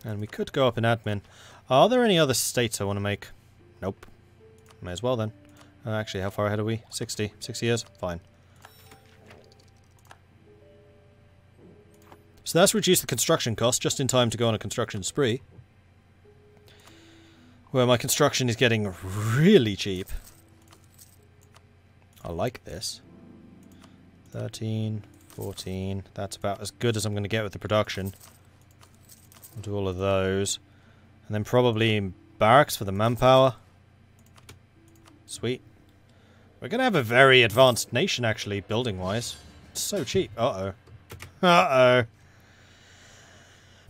And we could go up in admin. Are there any other states I want to make? Nope. May as well then. Actually, how far ahead are we? 60. 6 years? Fine. So that's reduced the construction cost just in time to go on a construction spree. Where my construction is getting really cheap. I like this. 13, 14. That's about as good as I'm going to get with the production. I'll do all of those. And then probably barracks for the manpower. Sweet. We're going to have a very advanced nation, actually, building-wise. It's so cheap. Uh-oh. Uh-oh.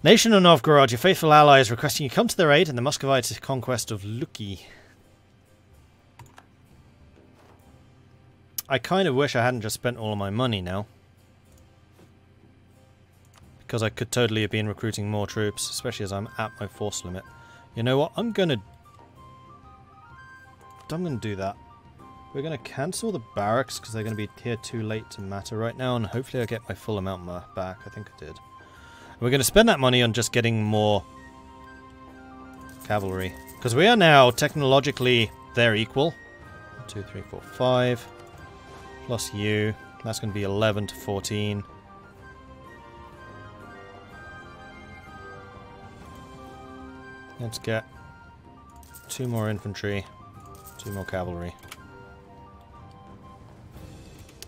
Nation of Novgorod, your faithful ally is requesting you come to their aid in the Muscovite conquest of Luki. I kind of wish I hadn't just spent all of my money now. Because I could totally have been recruiting more troops, especially as I'm at my force limit. You know what? I'm gonna do that. We're gonna cancel the barracks because they're gonna be here too late to matter right now, and hopefully I get my full amount back. I think I did. We're going to spend that money on just getting more cavalry. Because we are now technologically they're equal. 1, 2, 3, 4, 5. Plus you. That's going to be 11 to 14. Let's get 2 more infantry. 2 more cavalry.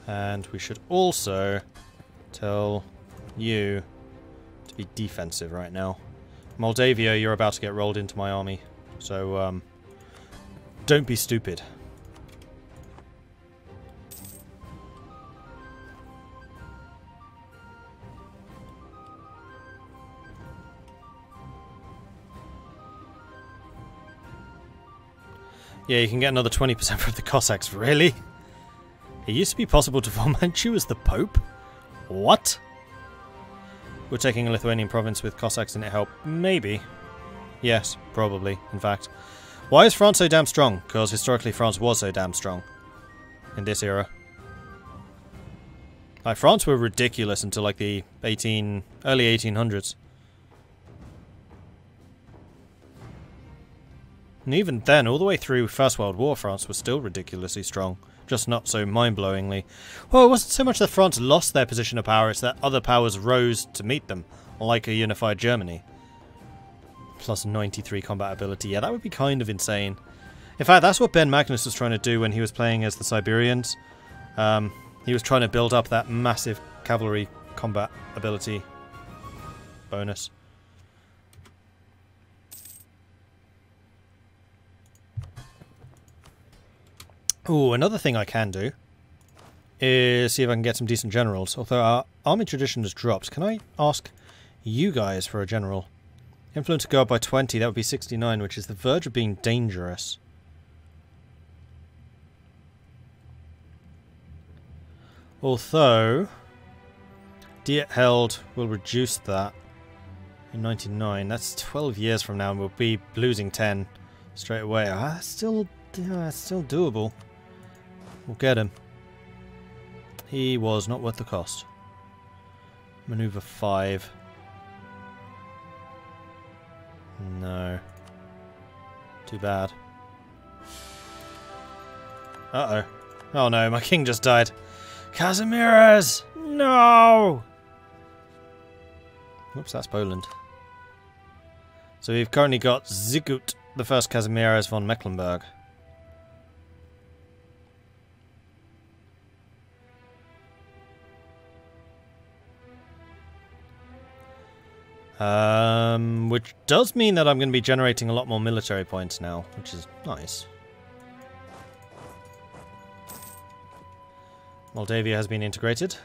And we should also tell you be defensive right now. Moldavia, you're about to get rolled into my army. So, don't be stupid. Yeah, you can get another 20% from the Cossacks, really? It used to be possible to format you as the Pope? What? We're taking a Lithuanian province with Cossacks in it help. Maybe. Yes, probably, in fact. Why is France so damn strong? Because historically France was so damn strong. In this era. Like, France were ridiculous until like the early 1800s. And even then, all the way through First World War, France was still ridiculously strong. Just not so mind-blowingly. Well, it wasn't so much that France lost their position of power, it's that other powers rose to meet them, like a unified Germany. Plus 93 combat ability. Yeah, that would be kind of insane. In fact, that's what Ben Magnus was trying to do when he was playing as the Siberians. He was trying to build up that massive cavalry combat ability bonus. Ooh, another thing I can do is see if I can get some decent generals. Although our army tradition has dropped. Can I ask you guys for a general? Influence to go up by 20, that would be 69, which is the verge of being dangerous. Although, Diet held will reduce that in 99. That's 12 years from now and we'll be losing 10 straight away. That's still doable. We'll get him. He was not worth the cost. Maneuver 5. No. Too bad. Uh-oh. Oh no, my king just died. Kazimierz! No! Oops, that's Poland. So we've currently got Zygmunt the First Kazimierz von Mecklenburg. Which does mean that I'm going to be generating a lot more military points now, which is nice. Moldavia has been integrated.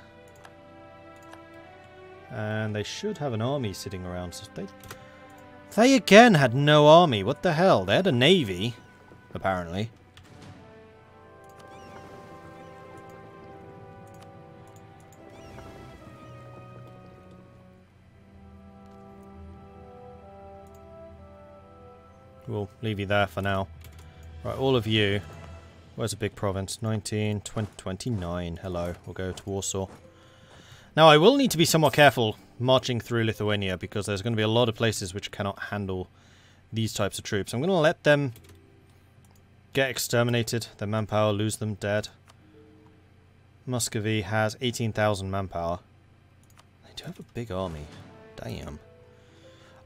And they should have an army sitting around. So they again had no army. What the hell? They had a navy, apparently. We'll leave you there for now. Right, all of you. Where's a big province? 19, 20, 29. Hello. We'll go to Warsaw. Now, I will need to be somewhat careful marching through Lithuania because there's going to be a lot of places which cannot handle these types of troops. I'm going to let them get exterminated, their manpower, lose them, dead. Muscovy has 18,000 manpower. They do have a big army. Damn.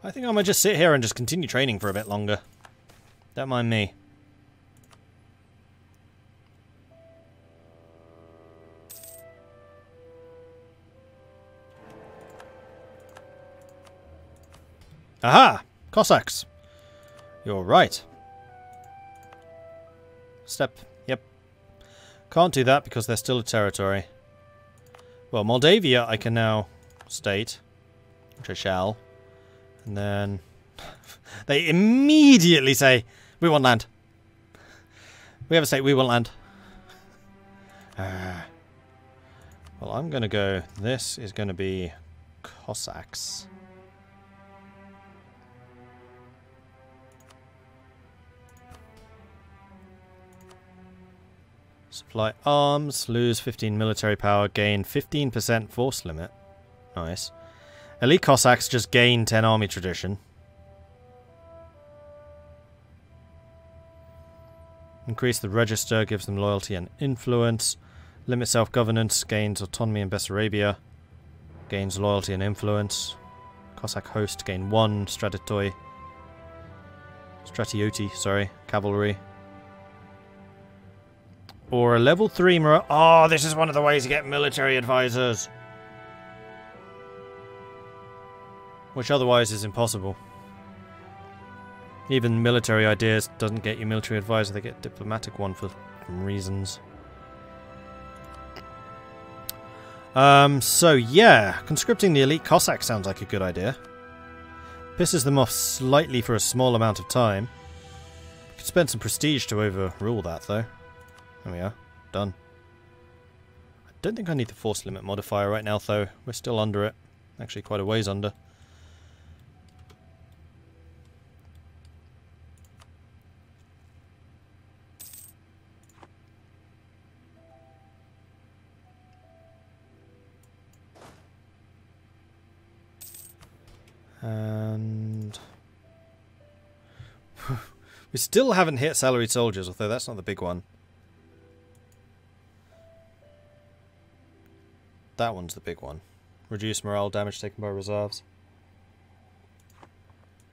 I think I might just sit here and just continue training for a bit longer. Don't mind me. Aha! Cossacks! You're right. Step. Yep. Can't do that because they're still a territory. Well, Moldavia I can now state, which I shall. And then they immediately say, we want land. We have a state, we want land. Well, I'm going to go, this is going to be Cossacks. Supply arms, lose 15 military power, gain 15% force limit. Nice. Elite Cossacks just gain 10 army tradition. Increase the register, gives them loyalty and influence. Limit self-governance, gains autonomy in Bessarabia. Gains loyalty and influence. Cossack host, gain 1 Stratioti, sorry, cavalry. Or a level 3 oh, this is one of the ways to get military advisors. Which otherwise is impossible. Even military ideas doesn't get you military advisor, they get diplomatic one for reasons. So yeah, conscripting the elite Cossack sounds like a good idea. Pisses them off slightly for a small amount of time. Could spend some prestige to overrule that though. There we are. Done. I don't think I need the force limit modifier right now, though. We're still under it. Actually, quite a ways under. And we still haven't hit salaried soldiers, although that's not the big one. That one's the big one. Reduce morale damage taken by reserves.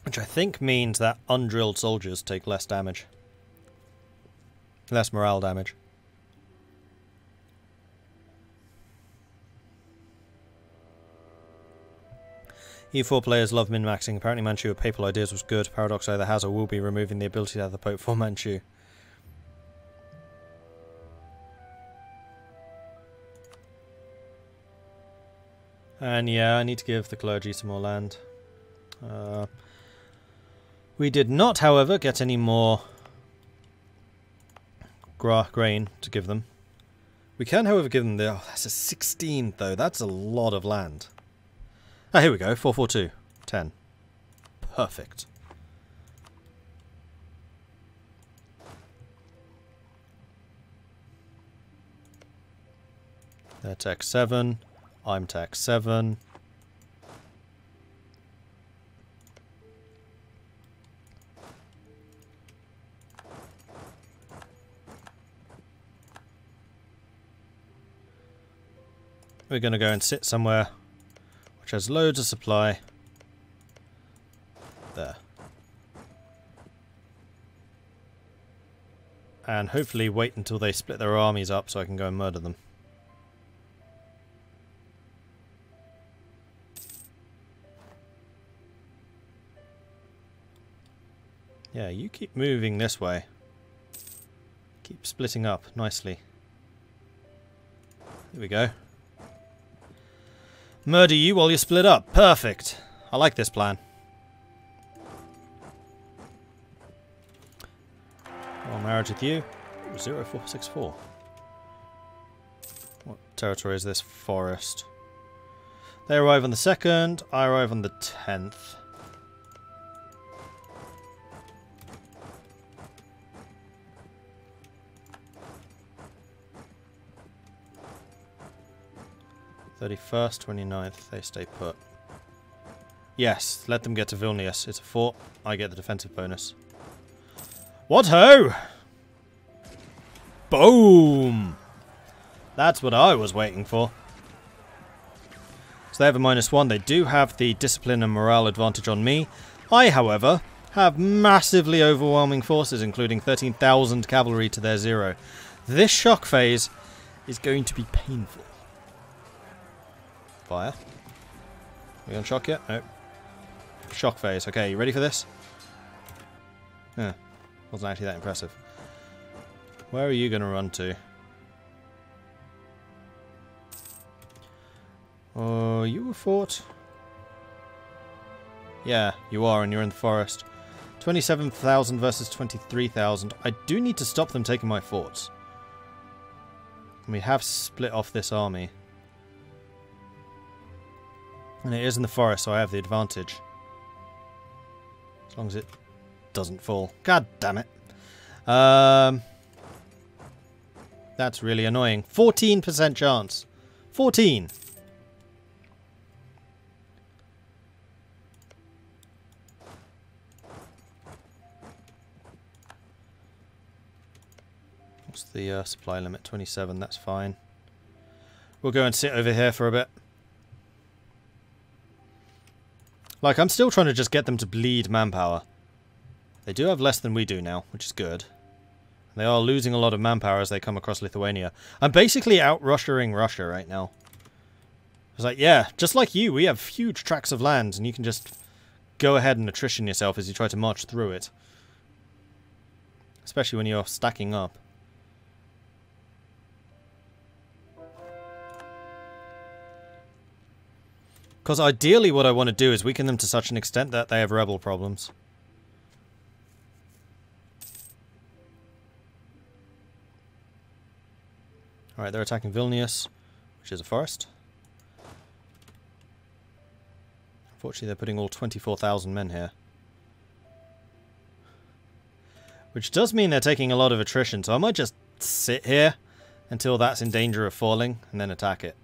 Which I think means that undrilled soldiers take less damage. Less morale damage. E4 players love min-maxing. Apparently Manchu with papal ideas was good. Paradox either has or will be removing the ability to have the Pope for Manchu. And yeah, I need to give the clergy some more land. We did not, however, get any more grain to give them. We can, however, give them the... Oh, that's a 16, though. That's a lot of land. Ah, here we go. 442. 10. Perfect. They're Tech 7. I'm Tech 7. We're going to go and sit somewhere which has loads of supply. There. And hopefully wait until they split their armies up so I can go and murder them. Yeah, you keep moving this way. Keep splitting up nicely. Here we go. Murder you while you split up. Perfect. I like this plan. Well, marriage with you. 0464. What territory is this? Forest. They arrive on the 2nd. I arrive on the 10th. '31st, 29th, they stay put. Yes, let them get to Vilnius. It's a fort. I get the defensive bonus. What ho! Boom! That's what I was waiting for. So they have a -1. They do have the discipline and morale advantage on me. I, however, have massively overwhelming forces, including 13,000 cavalry to their 0. This shock phase is going to be painful. Fire. Are we on shock yet? No. Shock phase. Okay, you ready for this? Huh. Wasn't actually that impressive. Where are you going to run to? Oh, you a fort? Yeah, you are, and you're in the forest. 27,000 versus 23,000. I do need to stop them taking my forts. We have split off this army. And it is in the forest, so I have the advantage. As long as it doesn't fall. God damn it. That's really annoying. 14% chance. 14! What's the supply limit? 27, that's fine. We'll go and sit over here for a bit. Like, I'm still trying to just get them to bleed manpower. They do have less than we do now, which is good. They are losing a lot of manpower as they come across Lithuania. I'm basically out-rushering Russia right now. It's like, yeah, just like you, we have huge tracts of land, and you can just go ahead and attrition yourself as you try to march through it. Especially when you're stacking up. Because ideally what I want to do is weaken them to such an extent that they have rebel problems. Alright, they're attacking Vilnius, which is a forest. Unfortunately, they're putting all 24,000 men here. Which does mean they're taking a lot of attrition, so I might just sit here until that's in danger of falling, and then attack it.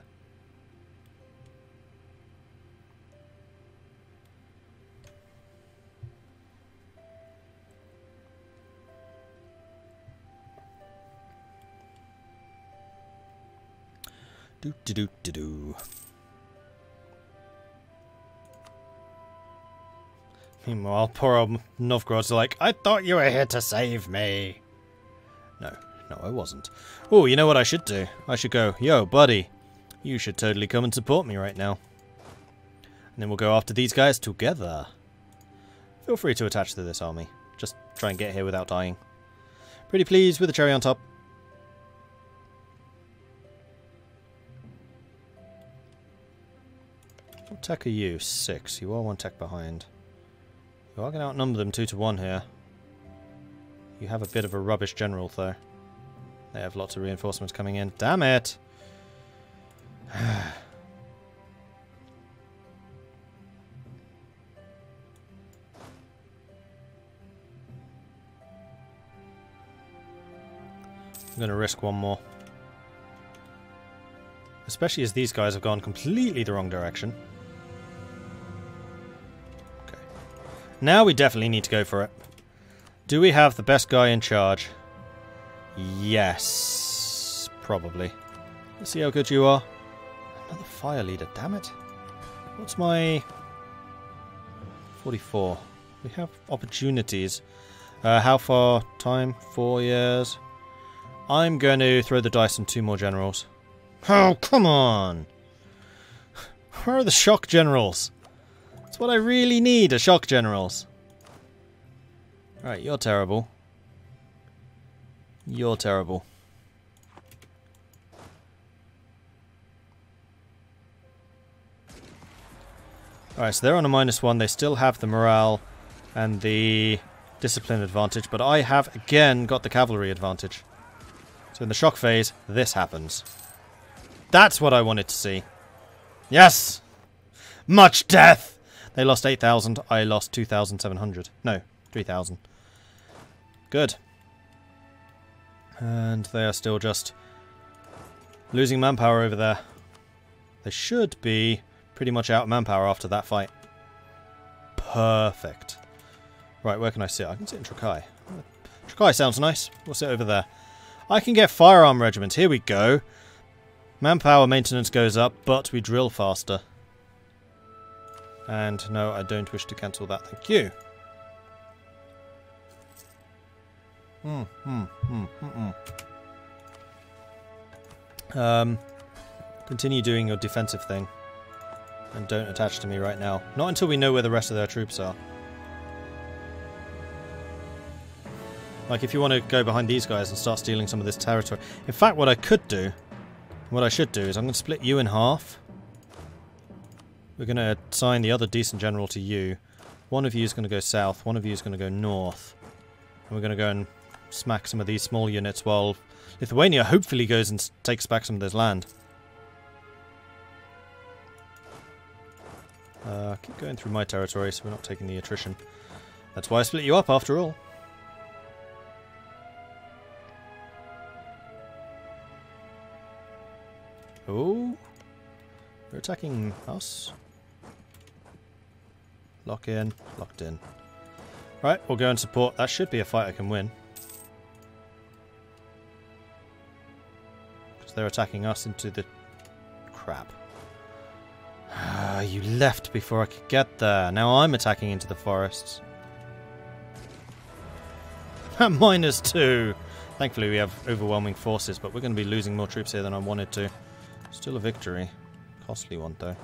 Do. Meanwhile, poor old Novgorod's like, I thought you were here to save me. No, I wasn't. Oh, you know what I should do? I should go, yo, buddy, you should totally come and support me right now. And then we'll go after these guys together. Feel free to attach to this army. Just try and get here without dying. Pretty pleased with the cherry on top. What tech are you? 6. You are 1 tech behind. You are going to outnumber them 2 to 1 here. You have a bit of a rubbish general, though. They have lots of reinforcements coming in. Damn it! I'm going to risk one more. Especially as these guys have gone completely the wrong direction. Now we definitely need to go for it. Do we have the best guy in charge? Yes. Probably. Let's see how good you are. Another fire leader, damn it. What's my... 44. We have opportunities. How far? Time? 4 years. I'm going to throw the dice on 2 more generals. Oh, come on! Where are the shock generals? That's what I really need, are shock generals. Right, you're terrible. You're terrible. Alright, so they're on a -1. They still have the morale and the discipline advantage, but I have again got the cavalry advantage. So in the shock phase, this happens. That's what I wanted to see. Yes! Much death! They lost 8,000. I lost 2,700. No, 3,000. Good. And they are still just losing manpower over there. They should be pretty much out of manpower after that fight. Perfect. Right, where can I sit? I can sit in Trakai. Trakai sounds nice. We'll sit over there. I can get firearm regiments. Here we go. Manpower maintenance goes up, but we drill faster. And no, I don't wish to cancel that. Thank you. Continue doing your defensive thing. And don't attach to me right now. Not until we know where the rest of their troops are. Like, if you want to go behind these guys and start stealing some of this territory. In fact, what I could do, what I should do, is I'm going to split you in half. We're going to assign the other decent general to you. One of you is going to go south, one of you is going to go north. And we're going to go and smack some of these small units while Lithuania hopefully goes and takes back some of this land. Keep going through my territory so we're not taking the attrition. That's why I split you up after all. Oh, they're attacking us. Lock in, locked in. Right, we'll go and support. That should be a fight I can win. Because they're attacking us into the crap. You left before I could get there. Now I'm attacking into the forests. -2. Thankfully we have overwhelming forces, but we're going to be losing more troops here than I wanted to. Still a victory. Costly one, though.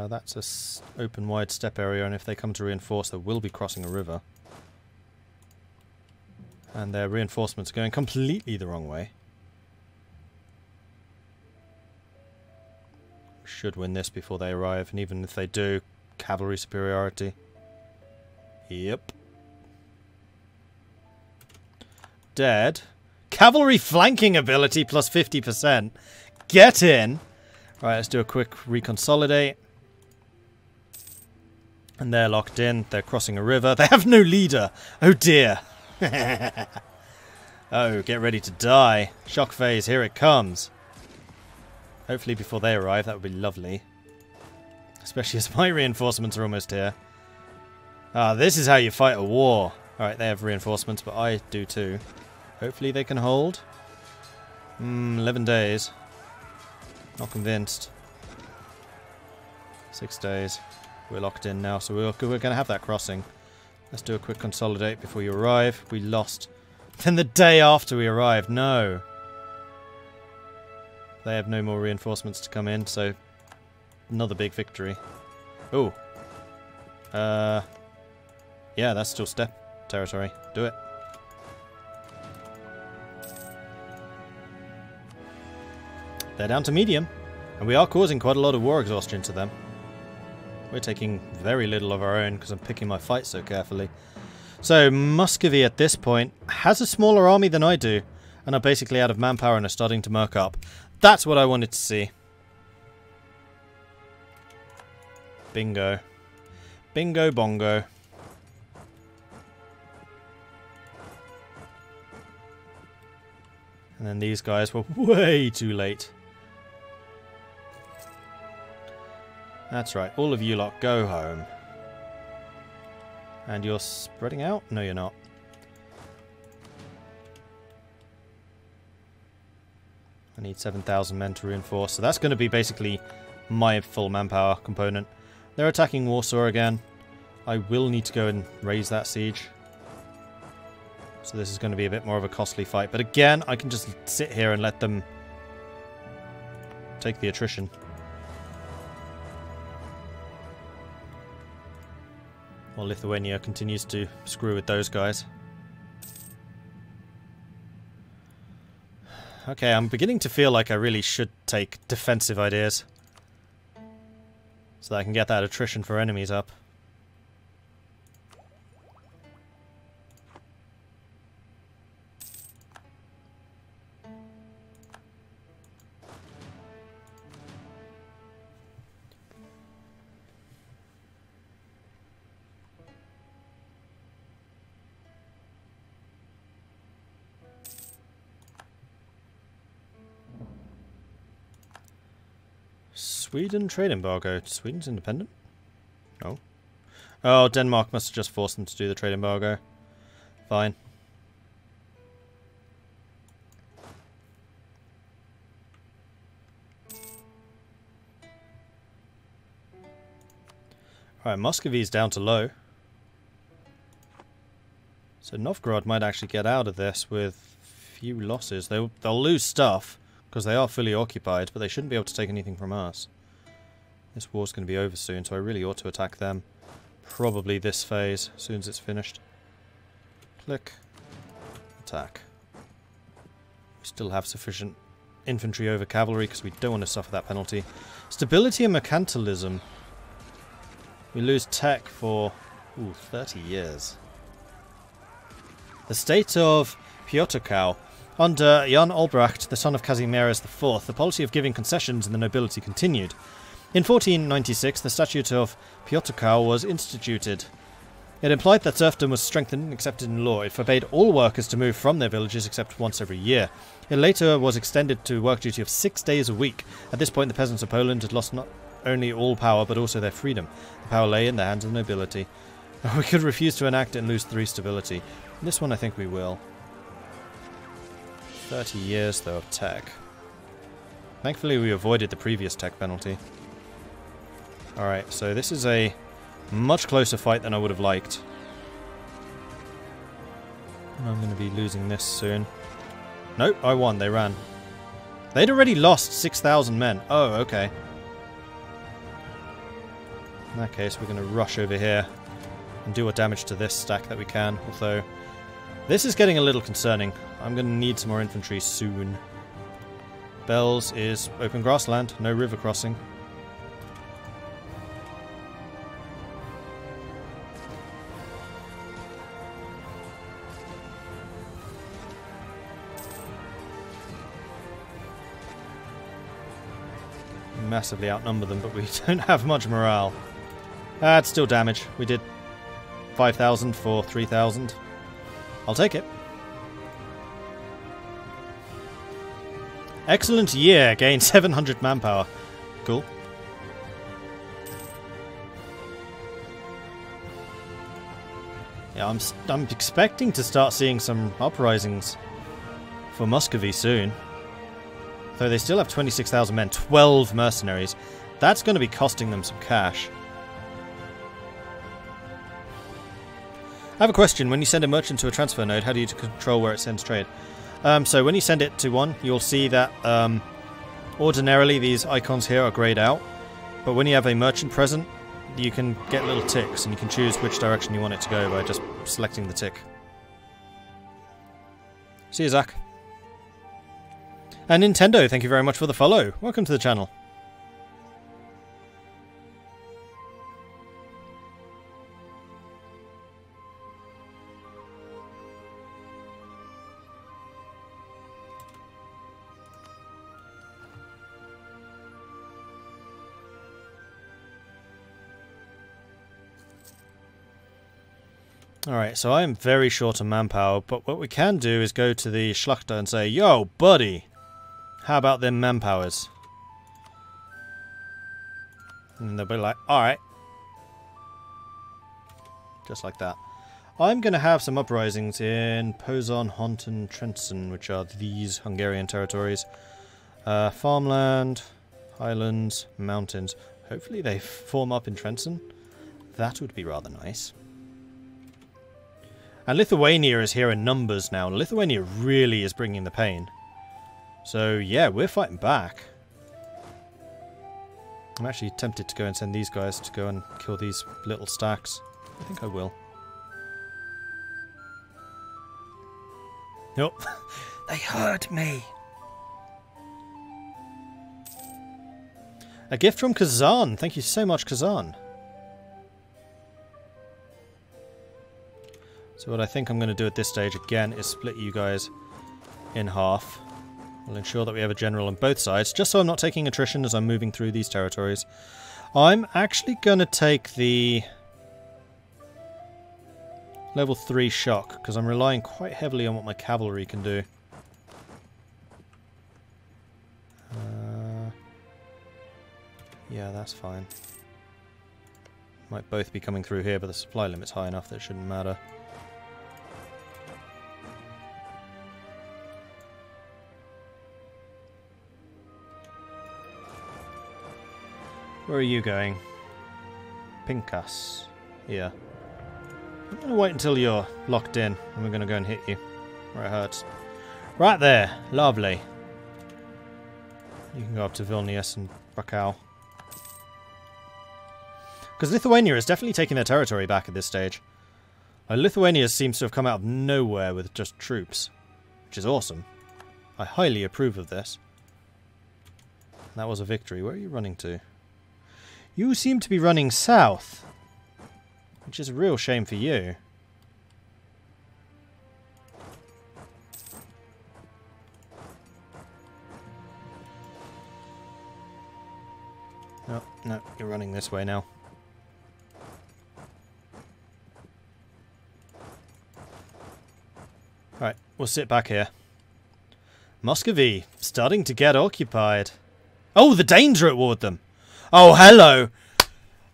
That's a open wide steppe area, and if they come to reinforce, they will be crossing a river. And their reinforcements are going completely the wrong way. Should win this before they arrive, and even if they do, cavalry superiority. Yep. Dead. Cavalry flanking ability plus 50%. Get in. Right, let's do a quick reconsolidate. And they're locked in. They're crossing a river. They have no leader. Oh dear. Oh, get ready to die. Shock phase, here it comes. Hopefully before they arrive, that would be lovely. Especially as my reinforcements are almost here. Ah, this is how you fight a war. Alright, they have reinforcements, but I do too. Hopefully they can hold. 11 days. Not convinced. 6 days. We're locked in now, so we're going to have that crossing. Let's do a quick consolidate before you arrive. We lost. Then the day after we arrived. No. They have no more reinforcements to come in, so another big victory. Oh. Yeah, that's still steppe territory. Do it. They're down to medium, and we are causing quite a lot of war exhaustion to them. We're taking very little of our own because I'm picking my fights so carefully. So, Muscovy at this point has a smaller army than I do, and are basically out of manpower and are starting to murk up. That's what I wanted to see. Bingo. Bingo bongo. And then these guys were way too late. That's right, all of you lot go home. And you're spreading out? No, you're not. I need 7,000 men to reinforce, so that's going to be basically my full manpower component. They're attacking Warsaw again. I will need to go and raise that siege. So this is going to be a bit more of a costly fight. But again, I can just sit here and let them take the attrition. While Lithuania continues to screw with those guys. Okay, I'm beginning to feel like I really should take defensive ideas. So that I can get that attrition for enemies up. Sweden trade embargo. Sweden's independent? No. Oh, Denmark must have just forced them to do the trade embargo. Fine. Alright, Muscovy's down to low. So Novgorod might actually get out of this with few losses. They'll lose stuff, because they are fully occupied, but they shouldn't be able to take anything from us. This war's going to be over soon, so I really ought to attack them. Probably this phase, as soon as it's finished. Click. Attack. We still have sufficient infantry over cavalry, because we don't want to suffer that penalty. Stability and mercantilism. We lose tech for 30 years. The state of Piotrkow. Under Jan Albrecht, the son of Kazimierz IV, the policy of giving concessions in the nobility continued. In 1496, the Statute of Piotrkow was instituted. It implied that serfdom was strengthened and accepted in law. It forbade all workers to move from their villages except once every year. It later was extended to work duty of 6 days a week. At this point, the peasants of Poland had lost not only all power, but also their freedom. The power lay in the hands of the nobility. We could refuse to enact it and lose 3 stability. This one I think we will. 30 years, though, of tech. Thankfully, we avoided the previous tech penalty. Alright, so this is a much closer fight than I would have liked. I'm going to be losing this soon. Nope, I won. They ran. They'd already lost 6,000 men. Oh, okay. In that case, we're going to rush over here and do what damage to this stack that we can. Although, this is getting a little concerning. I'm going to need some more infantry soon. Bells is open grassland, no river crossing. Massively outnumber them, but we don't have much morale. It's still damage. We did 5,000 for 3,000. I'll take it. Excellent year. Gain 700 manpower. Cool. Yeah, I'm expecting to start seeing some uprisings for Muscovy soon. Though they still have 26,000 men, 12 mercenaries. That's going to be costing them some cash. I have a question. When you send a merchant to a transfer node, how do you control where it sends trade? So when you send it to one, you'll see that ordinarily these icons here are grayed out. But when you have a merchant present, you can get little ticks, and you can choose which direction you want it to go by just selecting the tick. See you, Zach. And Nintendo, thank you very much for the follow. Welcome to the channel. Alright, so I am very short on manpower, but what we can do is go to the Schlachter and say, yo, buddy, how about them manpowers? And they'll be like, alright. Just like that. I'm going to have some uprisings in Poznan, Hont and Trenčín, which are these Hungarian territories. Farmland, highlands, mountains. Hopefully they form up in Trenčín. That would be rather nice. And Lithuania is here in numbers now. Lithuania really is bringing the pain. So, yeah, we're fighting back. I'm actually tempted to go and send these guys to go and kill these little stacks. I think I will. Nope. They heard me. A gift from Kazan. Thank you so much, Kazan. So what I think I'm going to do at this stage again is split you guys in half. We'll ensure that we have a general on both sides, just so I'm not taking attrition as I'm moving through these territories. I'm actually going to take the level 3 shock, because I'm relying quite heavily on what my cavalry can do. Yeah, that's fine. Might both be coming through here, but the supply limit's high enough that it shouldn't matter. Where are you going? Pinkas. Yeah. I'm going to wait until you're locked in, and we're going to go and hit you where it hurts. Right there. Lovely. You can go up to Vilnius and Krakow. Because Lithuania is definitely taking their territory back at this stage. Lithuania seems to have come out of nowhere with just troops, which is awesome. I highly approve of this. That was a victory. Where are you running to? You seem to be running south, which is a real shame for you. No, no, you're running this way now. Right, we'll sit back here. Muscovy, starting to get occupied. Oh, the Danes are at them. Oh, hello!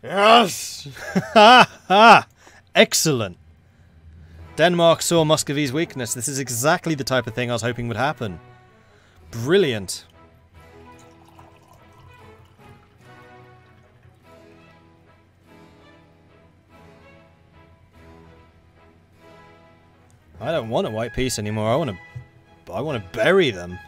Yes! Ha ha! Excellent. Denmark saw Muscovy's weakness. This is exactly the type of thing I was hoping would happen. Brilliant. I don't want a white peace anymore. I want to bury them.